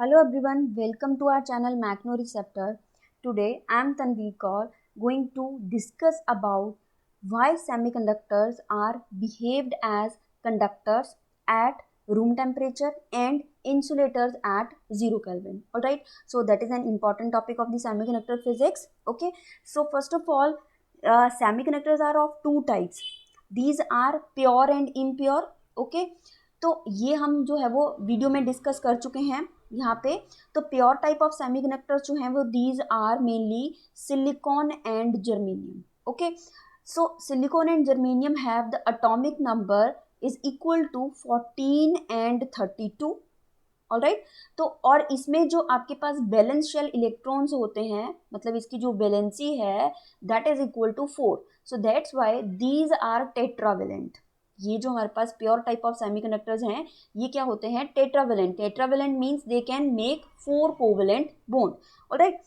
Hello everyone, welcome to our channel Magnoreceptor. Today I am Tanvi Kaur going to discuss about why semiconductors are behaved as conductors at room temperature and insulators at 0 Kelvin. Alright, so that is an important topic of the semiconductor physics. Okay, so first of all, semiconductors are of two types. These are pure and impure. Okay, तो ये हम जो है वो video में discuss कर चुके हैं यहाँ पे। तो प्योर टाइप ऑफ सेमीकंडक्टर्स जो हैं वो these are mainly silicon and germanium. Okay, so silicon and germanium have the atomic number is equal to 14 and 32। Alright, तो और इसमें जो आपके पास बैलेंस शेल इलेक्ट्रॉन्स होते हैं, मतलब इसकी जो वैलेंसी है that is equal to 4। So that's why these are tetravalent. ये जो हमारे पास प्योर टाइप ऑफ सेमीकंडक्टर्स हैं ये क्या होते हैं? Tetravalent. Tetravalent means they can make 4 covalent bond. Alright,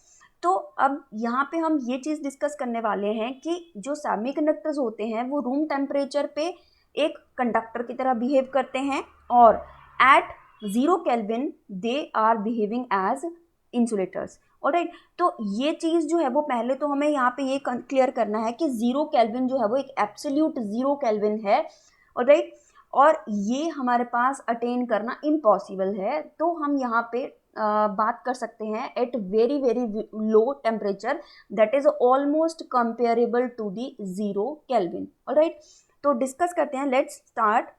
तो अब यहाँ पे हम ये चीज़ डिस्कस करने वाले हैं कि जो सेमीकंडक्टर्स होते हैं वो रूम टेम्परेचर पे एक कंडक्टर की तरह बिहेव करते हैं और at 0 kelvin they are behaving as insulators. Alright, तो ये चीज़ जो है वो पहले तो हमें यहाँ पे ये क्लियर करना है कि 0 केल्विन जो है वो एक एब्सोल्यूट 0 केल्विन है। ऑलराइट, और ये हमारे पास अटेन करना इम्पॉसिबल है। तो हम यहाँ पे बात कर सकते हैं at very very low temperature that is almost comparable to the 0 kelvin. Alright, तो डिस्कस करते हैं, लेट्स स्टार्ट।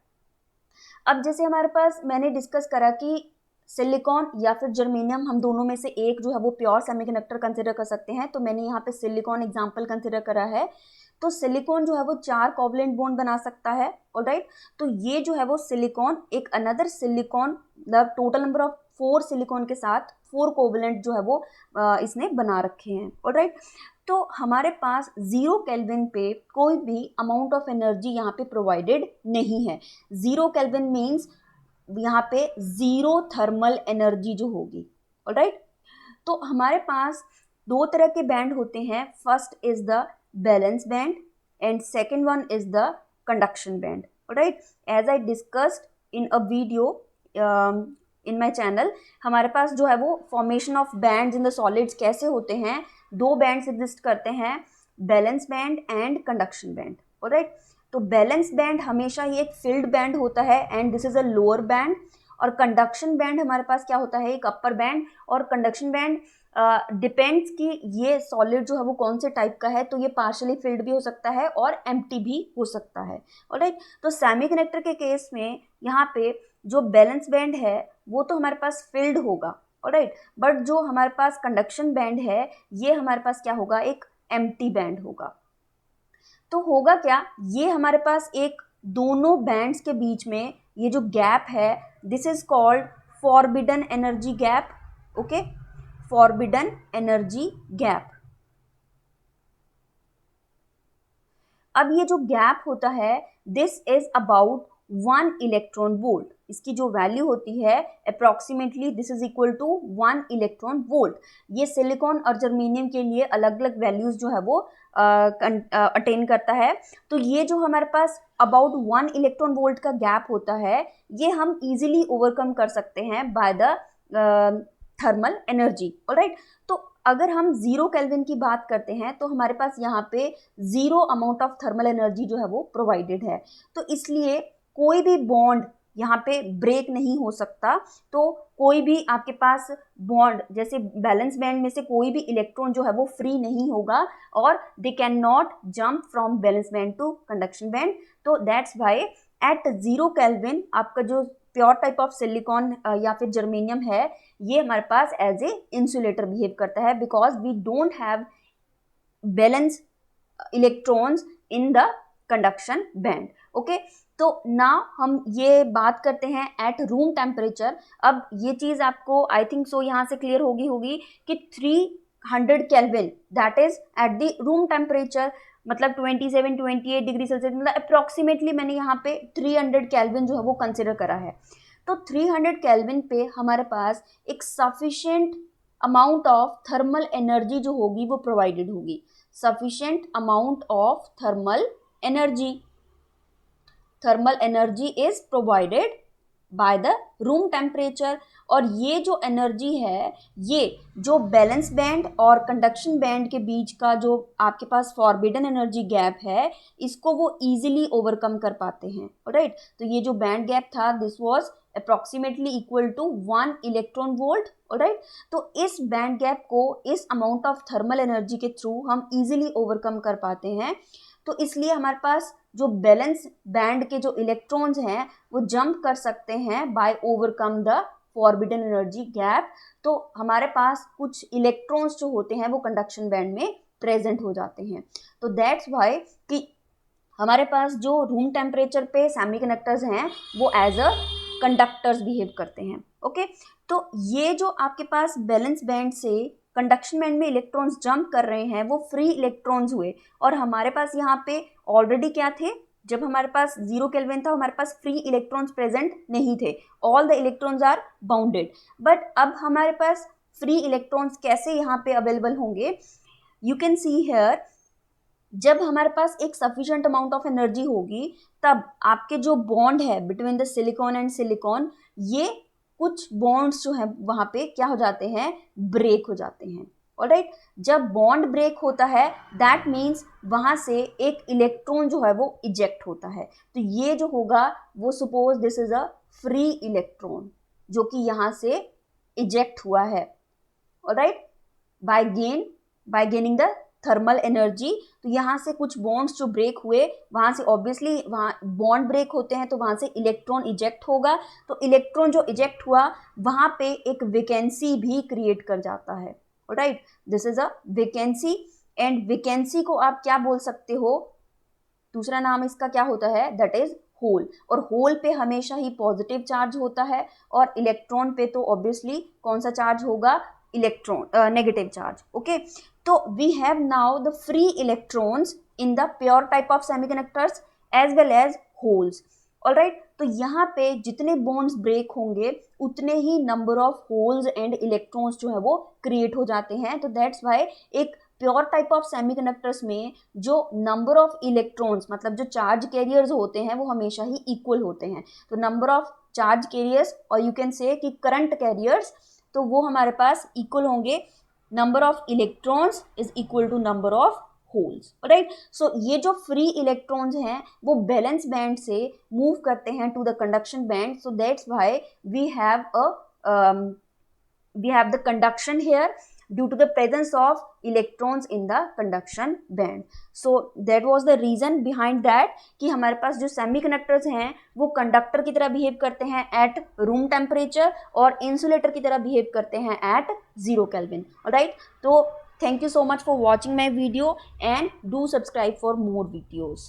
अब जैसे हमारे पास मैंने डिस्कस करा कि सिलिकॉन या फिर जर्मेनियम, हम दोनों में से एक जो है वो प्योर सेमीकंडक्टर कंसिडर कर सकते हैं। तो मैंने यहाँ पे सिलिकॉन एग्जांपल कंसिडर करा है। तो सिलिकॉन जो है वो 4 कोवलेंट बॉन्ड बना सकता है। ऑलराइट, तो ये जो है वो सिलिकॉन एक अनदर सिलिकॉन, मतलब टोटल नंबर ऑफ 4 सिलिकॉन के साथ 4 कोवलेंट जो है वो इसने बना रखे हैं। ऑलराइट, तो हमारे पास 0 केल्विन पे कोई भी अमाउंट ऑफ एनर्जी यहाँ पे प्रोवाइडेड नहीं है। 0 केल्विन मीन्स यहाँ पे 0 थर्मल एनर्जी जो होगी। ऑलराइट, तो हमारे पास दो तरह के बैंड होते हैं। First is the valence band and second one is the conduction band. Alright, as I discussed in a video in my channel, हमारे पास जो है वो formation of bands in the solids कैसे होते हैं। दो बैंड्स एग्जिस्ट करते हैं, valence band and conduction band. Alright, तो बैलेंस बैंड हमेशा ही एक फिल्ड बैंड होता है and this is a lower band, और कंडक्शन बैंड हमारे पास क्या होता है? एक अपर बैंड। और कंडक्शन बैंड डिपेंड्स कि ये सॉलिड जो है वो कौन से टाइप का है। तो ये पार्शियली फिल्ड भी हो सकता है और एम्प्टी भी हो सकता है। ऑलराइट, तो सेमीकंडक्टर के केस में यहाँ पे जो बैलेंस बैंड है वो तो हमारे पास फिल्ड होगा। ऑलराइट, बट जो हमारे पास कंडक्शन बैंड है ये हमारे पास क्या होगा? एक एम्प्टी बैंड होगा। तो होगा क्या, ये हमारे पास एक दोनों बैंड्स के बीच में ये जो गैप है this is called forbidden energy gap. Okay, forbidden energy gap. अब ये जो गैप होता है this is about 1 electron volt. इसकी जो वैल्यू होती है approximately this is equal to 1 electron volt. ये सिलिकॉन और जर्मेनियम के लिए अलग अलग वैल्यूज जो है वो अटेन करता है। तो ये जो हमारे पास अबाउट 1 इलेक्ट्रॉन वोल्ट का गैप होता है ये हम इजीली ओवरकम कर सकते हैं by the thermal energy. Alright, तो अगर हम 0 केल्विन की बात करते हैं तो हमारे पास यहाँ पे 0 अमाउंट ऑफ थर्मल एनर्जी जो है वो प्रोवाइडेड है। तो इसलिए कोई भी बॉन्ड यहाँ पे ब्रेक नहीं हो सकता। तो कोई भी आपके पास बॉन्ड जैसे बैलेंस बैंड में से कोई भी इलेक्ट्रॉन जो है वो फ्री नहीं होगा और they can not jump from valence band to conduction band. तो दैट्स वाई एट 0 केल्विन आपका जो प्योर टाइप ऑफ सिलिकॉन या फिर जर्मेनियम है ये हमारे पास एज ए इंसुलेटर बिहेव करता है because we don't have valence electrons in the conduction band. Okay, तो नाउ हम ये बात करते हैं एट रूम टेम्परेचर। अब ये चीज़ आपको आई थिंक सो यहाँ से क्लियर होगी कि 300 kelvin that is at the room temperature, मतलब 27-28 डिग्री सेल्सियस, मतलब अप्रॉक्सीमेटली मैंने यहाँ पे 300 केल्विन जो है वो कंसिडर करा है। तो 300 केल्विन पे हमारे पास एक sufficient amount of thermal energy जो होगी वो प्रोवाइडेड होगी। Sufficient amount of thermal energy, thermal energy is provided by the room temperature. और ये जो एनर्जी है, ये जो बैलेंस बैंड और कंडक्शन बैंड के बीच का जो आपके पास फॉरबिडन एनर्जी गैप है, इसको वो इजीली ओवरकम कर पाते हैं। राइट, तो ये जो बैंड गैप था, this was approximately equal to 1 electron volt. Right, तो इस बैंड गैप को इस अमाउंट ऑफ थर्मल एनर्जी के थ्रू हम इजीली ओवरकम कर पाते हैं। तो इसलिए हमारे पास जो बैलेंस बैंड के जो इलेक्ट्रॉन्स हैं वो जंप कर सकते हैं by overcome the forbidden energy gap. तो हमारे पास कुछ इलेक्ट्रॉन्स जो होते हैं वो कंडक्शन बैंड में प्रेजेंट हो जाते हैं। तो दैट्स व्हाई कि हमारे पास जो रूम टेम्परेचर पे सेमीकंडक्टर्स हैं वो एज अ कंडक्टर्स बिहेव करते हैं। ओके, तो ये जो आपके पास बैलेंस बैंड से कंडक्शन बैंड में इलेक्ट्रॉन्स जंप कर रहे हैं वो फ्री इलेक्ट्रॉन्स हुए, और हमारे पास यहाँ पे ऑलरेडी क्या थे, जब हमारे पास 0 केल्विन था हमारे पास फ्री इलेक्ट्रॉन्स प्रेजेंट नहीं थे, all the electrons are bounded. But अब हमारे पास फ्री इलेक्ट्रॉन्स कैसे यहाँ पे अवेलेबल होंगे, यू कैन सी हियर, जब हमारे पास एक सफिशिएंट अमाउंट ऑफ एनर्जी होगी तब आपके जो बॉन्ड है between the silicon and silicon, ये कुछ बॉन्ड्स जो है वहां पे क्या हो जाते हैं, ब्रेक हो जाते हैं। ऑलराइट, जब बॉन्ड ब्रेक होता है दैट मीन्स वहां से एक इलेक्ट्रॉन जो है वो इजेक्ट होता है। तो ये जो होगा वो suppose this is a free electron जो कि यहाँ से इजेक्ट हुआ है। Alright, bye gaining the thermal energy. तो यहाँ से कुछ बॉन्ड्स जो ब्रेक हुए, वहाँ से ऑब्वियसली वहाँ बॉन्ड ब्रेक होते हैं तो वहाँ से इलेक्ट्रॉन इजेक्ट होगा। तो इलेक्ट्रॉन जो इजेक्ट हुआ वहाँ पे एक वैकेंसी भी क्रिएट कर जाता है। Right, this is a vacancy, and vacancy को आप क्या बोल सकते हो, दूसरा नाम इसका क्या होता है, दैट इज होल। और होल पे हमेशा ही पॉजिटिव चार्ज होता है, और इलेक्ट्रॉन पे तो ऑब्वियसली कौन सा चार्ज होगा, इलेक्ट्रॉन नेगेटिव चार्ज। ओके, तो we have now the free electrons in the pure type of semiconductors as well as holes. Alright, तो यहाँ पे जितने बॉन्ड्स ब्रेक होंगे उतने ही number of holes and electrons जो है वो क्रिएट हो जाते हैं। तो दैट्स वाई एक प्योर टाइप ऑफ सेमीकंडक्टर्स में जो नंबर ऑफ इलेक्ट्रॉन्स मतलब जो चार्ज कैरियर्स होते हैं वो हमेशा ही इक्वल होते हैं। तो नंबर ऑफ चार्ज कैरियर्स, और यू कैन से कि करंट कैरियर्स, तो वो हमारे पास इक्वल होंगे, number of electrons is equal to number of holes. Right, so ये जो फ्री इलेक्ट्रॉन्स हैं वो बैलेंस बैंड से मूव करते हैं to the conduction band. So that's why we have the conduction here due to the presence of electrons in the conduction band. So that was the reason behind that कि हमारे पास जो semiconductors हैं वो conductor की तरह behave करते हैं एट रूम टेम्परेचर और इंसुलेटर की तरह बिहेव करते हैं एट 0 केल्विन। ऑलराइट, तो thank you so much for watching my video and do subscribe for more videos.